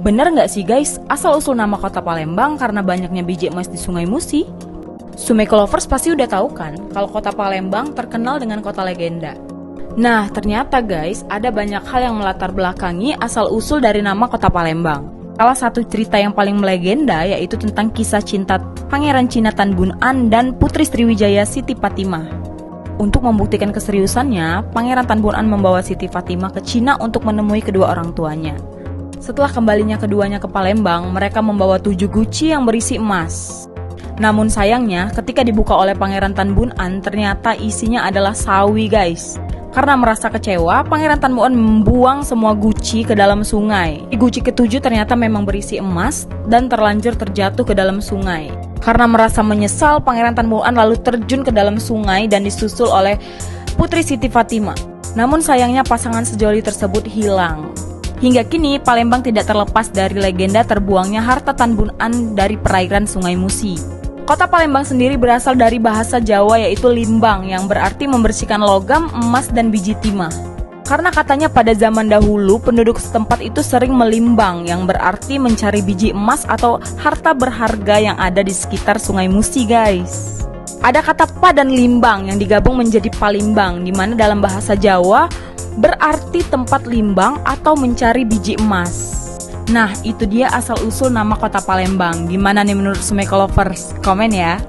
Bener nggak sih guys, asal-usul nama kota Palembang karena banyaknya biji emas di Sungai Musi? Sumeko lovers pasti udah tahu kan, kalau kota Palembang terkenal dengan kota legenda. Nah, ternyata guys, ada banyak hal yang melatar belakangi asal-usul dari nama kota Palembang. Salah satu cerita yang paling melegenda yaitu tentang kisah cinta Pangeran Cina Tan Bun An dan Putri Sriwijaya Siti Fatimah. Untuk membuktikan keseriusannya, Pangeran Tan Bun An membawa Siti Fatimah ke Cina untuk menemui kedua orang tuanya. Setelah kembalinya keduanya ke Palembang, mereka membawa 7 guci yang berisi emas. Namun sayangnya, ketika dibuka oleh Pangeran Tan Bun An, ternyata isinya adalah sawi guys. Karena merasa kecewa, Pangeran Tan Bun An membuang semua guci ke dalam sungai. Guci ke-7 ternyata memang berisi emas dan terlanjur terjatuh ke dalam sungai. Karena merasa menyesal, Pangeran Tan Bun An lalu terjun ke dalam sungai dan disusul oleh Putri Siti Fatimah. Namun sayangnya pasangan sejoli tersebut hilang. Hingga kini, Palembang tidak terlepas dari legenda terbuangnya harta Tan Bun An dari perairan Sungai Musi. Kota Palembang sendiri berasal dari bahasa Jawa yaitu limbang yang berarti membersihkan logam, emas, dan biji timah. Karena katanya pada zaman dahulu penduduk setempat itu sering melimbang yang berarti mencari biji emas atau harta berharga yang ada di sekitar Sungai Musi guys. Ada kata pa dan limbang yang digabung menjadi Palimbang, di mana dalam bahasa Jawa berarti tempat limbang atau mencari biji emas. Nah, itu dia asal-usul nama kota Palembang. Gimana nih menurut Sumeko lovers? Komen ya.